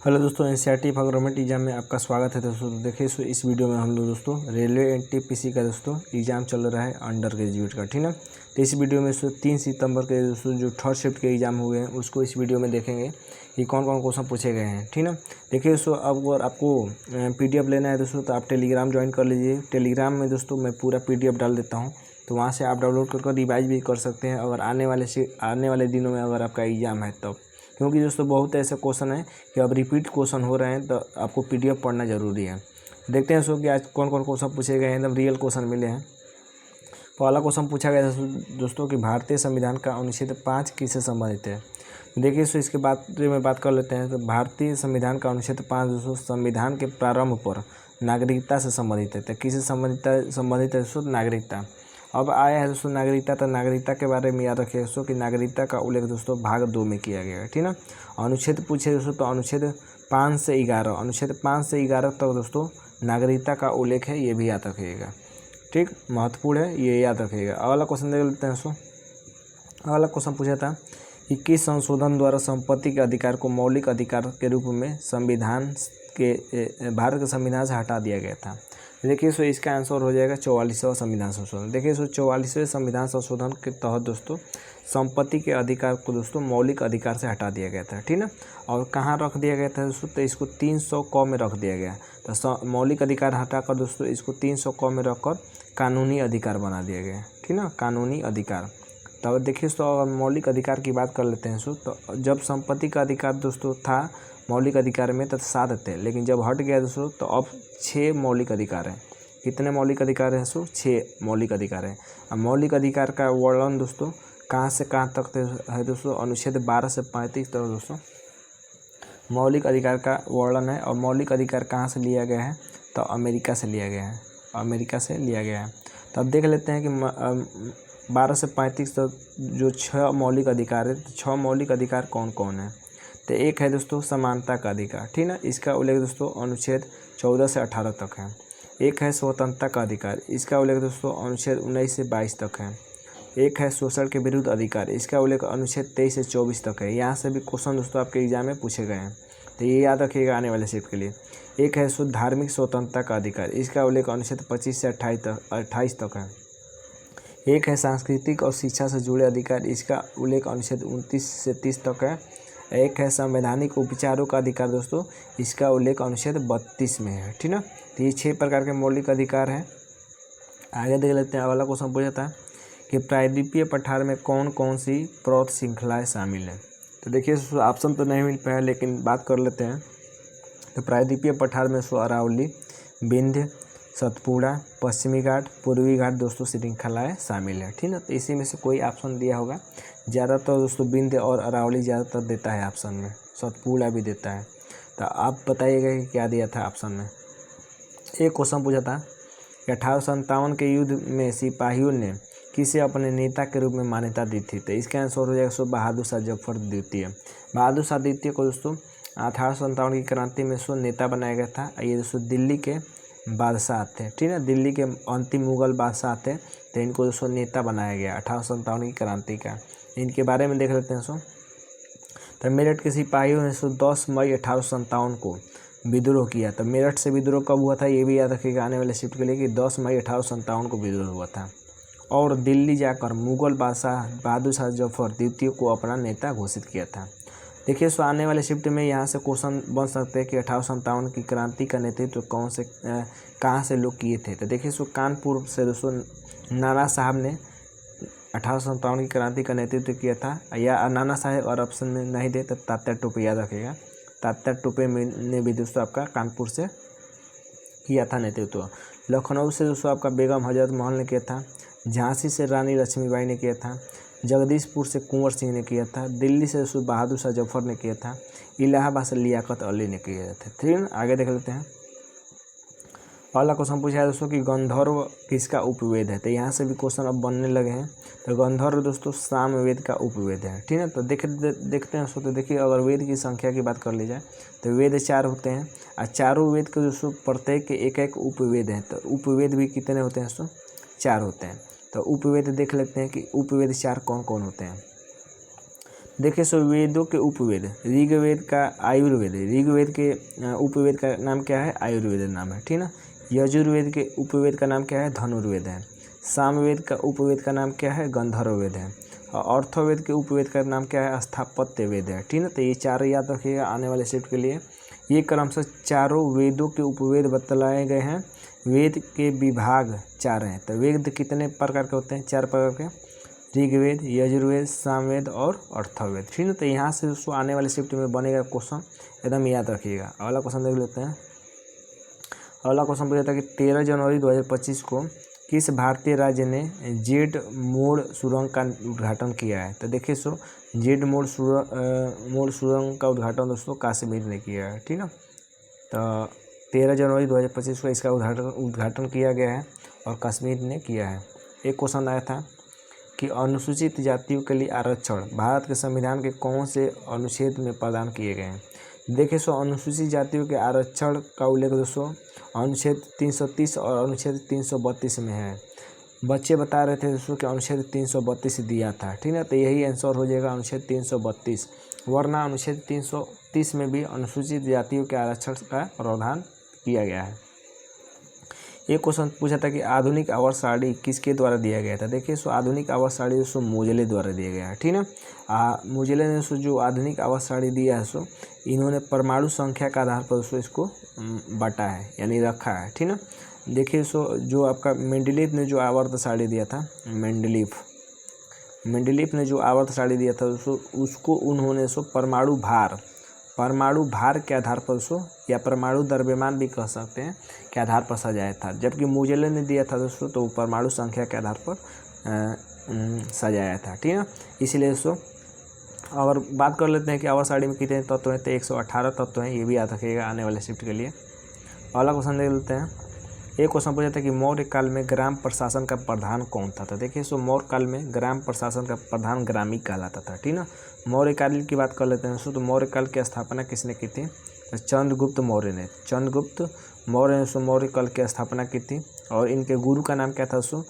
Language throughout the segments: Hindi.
हेलो दोस्तों, एनसीईआरटी फॉर गवर्नमेंट एग्जाम में आपका स्वागत है दोस्तों। तो देखिए इस वीडियो में हम लोग दोस्तों रेलवे एनटीपीसी का दोस्तों एग्ज़ाम चल रहा है अंडर ग्रेजुएट का, ठीक ना। तो इस वीडियो में 3 सितंबर के दोस्तों जो थर्ड शिफ्ट के एग्ज़ाम हुए हैं उसको इस वीडियो में देखेंगे कि कौन कौन क्वेश्चन पूछे गए हैं, ठीक ना। देखिए दोस्तों, अब अगर आपको PDF लेना है दोस्तों तो आप टेलीग्राम ज्वाइन कर लीजिए। टेलीग्राम में दोस्तों मैं पूरा PDF डाल देता हूँ, तो वहाँ से आप डाउनलोड कर रिवाइज भी कर सकते हैं अगर आने वाले दिनों में अगर आपका एग्ज़ाम है तब। क्योंकि दोस्तों बहुत ऐसे क्वेश्चन हैं कि अब रिपीट क्वेश्चन हो रहे हैं, तो आपको PDF पढ़ना ज़रूरी है। देखते हैं दोस्तों कि आज कौन कौन क्वेश्चन पूछे गए हैं, एकदम रियल क्वेश्चन मिले हैं। पहला क्वेश्चन पूछा गया था दोस्तों कि भारतीय संविधान का अनुच्छेद 5 किससे संबंधित है। देखिए दोस्तों, इसके बारे में बात कर लेते हैं। तो भारतीय संविधान का अनुच्छेद 5 दोस्तों संविधान के प्रारंभ पर नागरिकता से संबंधित है। तो किससे संबंधित है दोस्तों? नागरिकता। अब आया है दोस्तों नागरिकता, तो नागरिकता के बारे में याद रखिए दोस्तों कि नागरिकता का उल्लेख दोस्तों भाग 2 में किया गया है, ठीक ना। अनुच्छेद पूछे दोस्तों तो अनुच्छेद 5 से 11 तक दोस्तों नागरिकता का उल्लेख है, ये भी याद रखिएगा, ठीक। महत्वपूर्ण है, ये याद रखिएगा। अगला क्वेश्चन देख लेते हैं दोस्तों। अगला क्वेश्चन पूछा था कि किस संशोधन द्वारा संपत्ति के अधिकार को मौलिक अधिकार के रूप में भारत के संविधान से हटा दिया गया था। देखिए सो इसका आंसर हो जाएगा 44वां संविधान संशोधन। देखिए सो 44वें संविधान संशोधन के तहत दोस्तों संपत्ति के अधिकार को दोस्तों मौलिक अधिकार से हटा दिया गया था, ठीक ना। और कहाँ रख दिया गया था दोस्तों? तो इसको 300 क में रख दिया गया। तो मौलिक अधिकार हटाकर दोस्तों इसको 300 क में रखकर कानूनी अधिकार बना दिया गया, ठीक ना, कानूनी अधिकार। तब देखिए तो अगर मौलिक अधिकार की बात कर लेते हैं तो जब संपत्ति का अधिकार दोस्तों था मौलिक अधिकार में तो 7 थे, लेकिन जब हट गया दोस्तों तो अब 6 मौलिक अधिकार हैं। कितने मौलिक अधिकार हैं दोस्तों? 6 मौलिक अधिकार हैं। अब मौलिक अधिकार का वर्णन दोस्तों कहाँ से कहाँ तक है दोस्तों? अनुच्छेद 12 से 35 तक दोस्तों मौलिक अधिकार का वर्णन है। और मौलिक अधिकार कहाँ से लिया गया है? तो अमेरिका से लिया गया है, अमेरिका से लिया गया है। तो अब देख लेते हैं कि 12 से 35 तक जो 6 मौलिक अधिकार है, 6 मौलिक अधिकार कौन कौन है? तो एक है दोस्तों समानता का अधिकार, ठीक ना, इसका उल्लेख दोस्तों अनुच्छेद 14 से 18 तक है। एक है स्वतंत्रता का अधिकार, इसका उल्लेख दोस्तों अनुच्छेद 19 से 22 तक है। एक है शोषण के विरुद्ध अधिकार, इसका उल्लेख अनुच्छेद 23 से 24 तक है। यहाँ से भी क्वेश्चन दोस्तों आपके एग्जाम में पूछे गए हैं, तो ये याद रखिएगा आने वाले शिफ्ट के लिए। एक है धार्मिक स्वतंत्रता का अधिकार, इसका उल्लेख अनुच्छेद 25 से 28 तक है। एक है सांस्कृतिक और शिक्षा से जुड़े अधिकार, इसका उल्लेख अनुच्छेद 29 से 30 तक है। एक है संवैधानिक उपचारों का अधिकार दोस्तों, इसका उल्लेख अनुच्छेद 32 में है, ठीक ना। तो ये 6 प्रकार के मौलिक अधिकार हैं। आगे देख लेते हैं। अगला क्वेश्चन पूछा था कि प्रायद्वीपीय पठार में कौन कौन सी पर्वत श्रृंखलाएँ शामिल हैं। तो देखिए ऑप्शन तो नहीं मिल पाया, लेकिन बात कर लेते हैं। तो प्रायद्वीपीय पठार में अरावली, विंध्य, सतपुड़ा, पश्चिमी घाट, पूर्वी घाट दोस्तों श्रृंखलाएँ शामिल है, ठीक ना। तो इसी में से कोई ऑप्शन दिया होगा। ज़्यादातर दोस्तों विंध्य और अरावली ज़्यादातर देता है ऑप्शन में, सतपुड़ा भी देता है। तो आप बताइएगा कि क्या दिया था ऑप्शन में। एक क्वेश्चन पूछा था कि 1857 के युद्ध में सिपाहियों ने किसे अपने नेता के रूप में मान्यता दी थी। तो इसका आंसर हो जाएगा बहादुर शाह जफर द्वितीय। बहादुर शाह द्वितीय को दोस्तों 1857 की क्रांति में नेता बनाया गया था। ये दोस्तों दिल्ली के बादशाह थे, ठीक है, दिल्ली के अंतिम मुगल बादशाह थे। तो इनको दोस्तों नेता बनाया गया 1857 की क्रांति का। इनके बारे में देख लेते हैं दोस्तों। तो मेरठ के सिपाहियों ने 10 मई 1857 को विद्रोह किया। तो मेरठ से विद्रोह कब हुआ था ये भी याद रखिएगा आने वाले शिफ्ट के लिए कि 10 मई 1857 को विद्रोह हुआ था। और दिल्ली जाकर मुगल बादशाह बहादुर शाह जफर द्वितीय को अपना नेता घोषित किया था। देखिए सो आने वाले शिफ्ट में यहाँ से क्वेश्चन बन सकते हैं कि 1857 की क्रांति का नेतृत्व कहाँ से लोग किए थे। तो देखिए सो कानपुर से दोस्तों नाना साहब ने 1857 की क्रांति का नेतृत्व किया था। या नाना साहब और ऑप्शन में नहीं दे तो तात्या टोपे याद रखेगा। तात्या टोपे ने भी दोस्तों आपका कानपुर से किया था नेतृत्व। लखनऊ से दोस्तों आपका बेगम हजरत महल ने किया था। झांसी से रानी लक्ष्मीबाई ने किया था। जगदीशपुर से कुंवर सिंह ने किया था। दिल्ली से दोस्तों बहादुर शाह जफर ने किया था। इलाहाबाद से लियाकत अली ने किए थे। फिर आगे देख लेते हैं। पहला क्वेश्चन पूछा है दोस्तों कि गंधर्व किसका उपवेद है। तो यहाँ से भी क्वेश्चन अब बनने लगे हैं। तो गंधर्व दोस्तों सामवेद का उपवेद है, ठीक है। तो देखते हैं दोस्तों। तो देखिए अगर वेद की संख्या की बात कर ली जाए तो वेद 4 होते हैं और चारों वेद के दोस्तों प्रत्येक के एक एक उपवेद हैं। तो उपवेद भी कितने होते हैं दोस्तों? 4 होते हैं। तो उपवेद देख लेते हैं कि उपवेद 4 कौन कौन होते हैं। देखिए सो वेदों के उपवेद, ऋग्वेद का आयुर्वेद, ऋग्वेद के उपवेद का नाम क्या है, आयुर्वेद नाम है, ठीक ना। यजुर्वेद के उपवेद का नाम क्या है, धनुर्वेद है। सामवेद का उपवेद का नाम क्या है, गंधर्ववेद है। और अर्थवेद के उपवेद का नाम क्या है, स्थापत्य वेद है, ठीक ना। तो ये चारों याद रखिएगा आने वाले शिफ्ट के लिए। ये क्रमशः चारों वेदों के उपवेद बतलाए गए हैं। वेद के विभाग 4 हैं। तो वेद कितने प्रकार के होते हैं, 4 प्रकार के, ऋग्वेद, यजुर्वेद, सामवेद और अर्थवेद, ठीक है। तो यहाँ से दोस्तों आने वाले शिफ्ट में बनेगा क्वेश्चन, एकदम याद रखिएगा। अगला क्वेश्चन देख लेते हैं। अगला क्वेश्चन पूछा था कि 13 जनवरी 2025 को किस भारतीय राज्य ने जेड मोड़ सुरंग का उद्घाटन किया है। तो देखिए सो जेड मोड़ सुरंग का उद्घाटन दोस्तों कश्मीर ने किया है, ठीक ना। तो 13 जनवरी 2025 को इसका उद्घाटन किया गया है और कश्मीर ने किया है। एक क्वेश्चन आया था कि अनुसूचित जातियों के लिए आरक्षण भारत के संविधान के कौन से अनुच्छेद में प्रदान किए गए हैं। देखिए सो अनुसूचित जातियों के आरक्षण का उल्लेख दोस्तों अनुच्छेद 330 और अनुच्छेद 332 में है। बच्चे बता रहे थे दोस्तों कि अनुच्छेद 332 दिया था, ठीक है। तो यही आंसर हो जाएगा अनुच्छेद 332, वरना अनुच्छेद 330 में भी अनुसूचित जातियों के आरक्षण का प्रावधान किया गया है। एक क्वेश्चन पूछा था कि आधुनिक आवर्त सारणी किसके द्वारा दिया गया था। देखिए सो आधुनिक आवर्त सारणी दोस्तों मोजेले द्वारा दिया गया है, ठीक ना। मोजेले ने दोस्तों जो आधुनिक आवर्त सारणी दिया है सो इन्होंने परमाणु संख्या के आधार पर दोस्तों इसको बांटा है, यानी रखा है, ठीक ना। देखिए सो जो आपका मेंडलीफ ने जो आवर्त सारणी दिया था, मेंडलीफ ने जो आवर्त सारणी दिया था दोस्तों उसको उन्होंने सो परमाणु भार के आधार पर दोस्तों, या परमाणु द्रव्यमान भी कह सकते हैं, के आधार पर सजाया था। जबकि मोजेले ने दिया था दोस्तों तो परमाणु संख्या के आधार पर सजाया था, ठीक है। इसलिए दोस्तों अगर बात कर लेते हैं कि आवर्त सारणी में कितने तत्व हैं, तो 118 तत्व हैं, ये भी याद रखिएगा आने वाले शिफ्ट के लिए। अगला क्वेश्चन देख लेते हैं। एक क्वेश्चन पूछा था कि मौर्य काल में ग्राम प्रशासन का प्रधान कौन था। तो देखिए सो मौर्य काल में ग्राम प्रशासन का प्रधान ग्रामी कहलाता था, ठीक ना। मौर्य काल की बात कर लेते हैं दोस्तों, तो मौर्य काल की स्थापना किसने की थी, तो चंद्रगुप्त मौर्य ने। चंद्रगुप्त मौर्य ने मौर्य काल की स्थापना की थी। और इनके गुरु का नाम क्या था दोस्तों,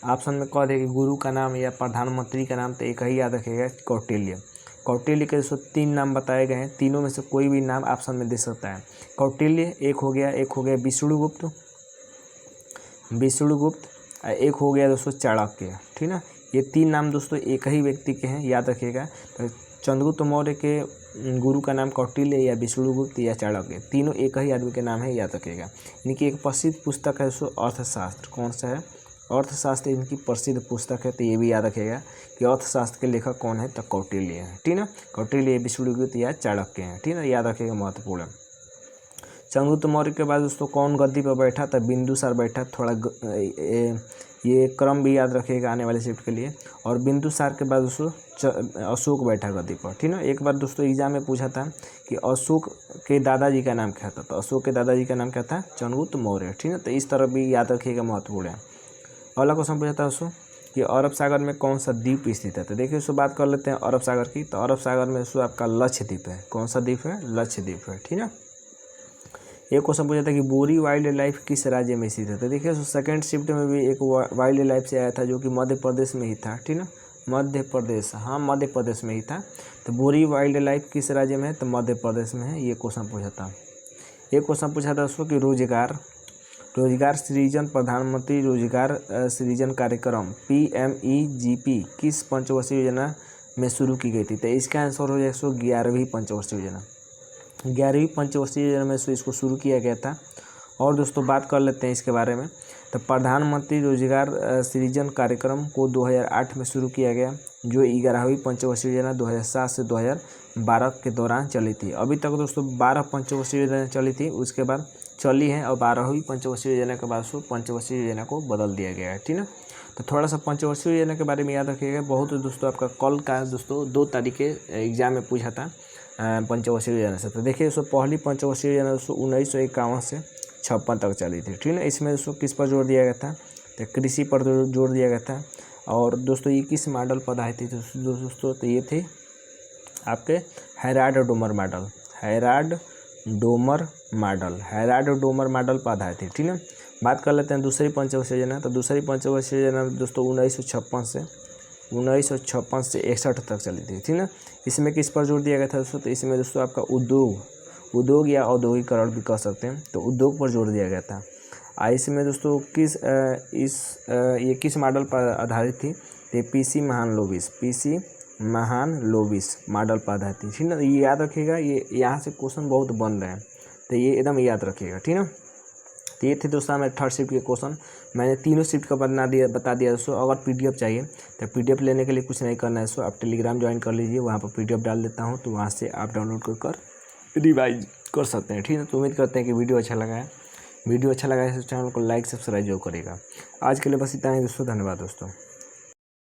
ऑप्शन में कह दे कि गुरु का नाम या प्रधानमंत्री का नाम, तो एक ही याद रखिएगा, कौटिल्य। कौटिल्य के दोस्तों 3 नाम बताए गए हैं, तीनों में से कोई भी नाम ऑप्शन में दे सकता है। कौटिल्य एक हो गया विष्णुगुप्त, एक हो गया दोस्तों चाणक्य, ठीक ना। ये 3 नाम दोस्तों एक ही व्यक्ति के हैं, याद रखिएगा। तो चंद्रगुप्त मौर्य के गुरु का नाम कौटिल्य या विष्णुगुप्त या चाणक्य, तीनों एक ही आदमी के नाम है, याद रखिएगा। इनकी एक प्रसिद्ध पुस्तक है दोस्तों अर्थशास्त्र, कौन सा है, अर्थशास्त्र इनकी प्रसिद्ध पुस्तक है। तो ये भी याद रखिएगा कि अर्थशास्त्र के लेखक कौन है, तो कौटिल्य है, ठीक ना। कौटिल्य, विष्णुगुप्त या चाणक्य हैं, ठीक ना, याद रखिएगा, महत्वपूर्ण। चंद्रगुप्त मौर्य के बाद दोस्तों कौन गद्दी पर बैठा, तो बिंदुसार बैठा। थोड़ा ये क्रम भी याद रखिएगा आने वाले शिफ्ट के लिए। और बिंदुसार के बाद दोस्तों अशोक बैठा गद्दी पर, ठीक ना। एक बार दोस्तों एग्जाम में पूछा था कि अशोक के दादाजी का नाम क्या था, तो अशोक के दादाजी का नाम क्या था, चंद्रगुप्त मौर्य, ठीक है। तो इस तरह भी याद रखिएगा, महत्वपूर्ण है। अगला क्वेश्चन पूछा था दोस्तों कि अरब सागर में कौन सा द्वीप स्थित है। तो देखिए उसको बात कर लेते हैं अरब सागर की। तो अरब सागर में दोस्तों आपका लक्षद्वीप है। कौन सा द्वीप है, लक्षद्वीप है, ठीक है। एक क्वेश्चन पूछा था कि बोरी वाइल्ड लाइफ किस राज्य में स्थित है। तो देखिए सेकंड शिफ्ट में भी एक वाइल्ड लाइफ से आया था जो कि मध्य प्रदेश में ही था, ठीक ना, मध्य प्रदेश, हाँ मध्य प्रदेश में ही था। तो बोरी वाइल्ड लाइफ किस राज्य में है, तो मध्य प्रदेश में है, ये क्वेश्चन पूछा था। एक क्वेश्चन पूछा था उसको कि रोजगार सृजन प्रधानमंत्री रोजगार सृजन कार्यक्रम PMEGP किस पंचवर्षीय योजना में शुरू की गई थी। तो इसका आंसर हो जाएगा 11वीं पंचवर्षीय योजना। 11वीं पंचवर्षीय योजना में इसको शुरू किया गया था। और दोस्तों बात कर लेते हैं इसके बारे में। तो प्रधानमंत्री रोजगार सृजन कार्यक्रम को 2008 में शुरू किया गया, जो 11वीं पंचवर्षीय योजना 2007 से 2012 के दौरान चली थी। अभी तक दोस्तों 12 पंचवर्षीय योजना चली थी, उसके बाद चली है, और 12वीं पंचवर्षीय योजना के बाद पंचवर्षीय योजना को बदल दिया गया है, ठीक ना। तो थोड़ा सा पंचवर्षीय योजना के बारे में याद रखिएगा। बहुत दोस्तों आपका कल का दोस्तों 2 तारीख के एग्जाम में पूछा था पंचवर्षीय योजना से। तो देखिए दोस्तों पहली पंचवर्षीय योजना दोस्तों 1951 से 56 तक चली थी, ठीक है। इसमें दोस्तों किस पर जोर दिया गया था, तो कृषि पर जोर दिया गया था। और दोस्तों ये किस मॉडल पर आधारित थी दोस्तों, तो ये थे आपके हैराल्ड डोमर मॉडल पर आधारित थी, ठीक है। बात कर लेते हैं दूसरी पंचवर्षीय योजना। तो दूसरी पंचवर्षीय योजना दोस्तों 1956 से 1956 से 61 तक चली थी, ठीक ना। इसमें किस पर जोर दिया गया था दोस्तों, तो इसमें दोस्तों आपका उद्योग या औद्योगिकरण भी कह सकते हैं, तो उद्योग पर जोर दिया गया था। इसमें दोस्तों ये किस मॉडल पर आधारित थी, तो पीसी महालनोबिस मॉडल पर आधारित थी, ठीक ना। ये याद रखिएगा, ये यहाँ से क्वेश्चन बहुत बन रहे हैं, तो ये एकदम याद रखिएगा, ठीक ना। तो ये थे दोस्तों हमारे थर्ड शिफ्ट के क्वेश्चन। मैंने तीनों शिफ्ट का बता दिया दोस्तों। अगर पीडीएफ चाहिए तो पीडीएफ लेने के लिए कुछ नहीं करना है दोस्तों, आप टेलीग्राम ज्वाइन कर लीजिए, वहाँ पर पीडीएफ डाल देता हूँ, तो वहाँ से आप डाउनलोड कर रिवाइज कर सकते हैं, ठीक है। तो उम्मीद करते हैं कि वीडियो अच्छा लगा है। वीडियो अच्छा लगा है तो चैनल को लाइक सब्सक्राइब जरूर करेगा। आज के लिए बस इतना ही दोस्तों, धन्यवाद दोस्तों।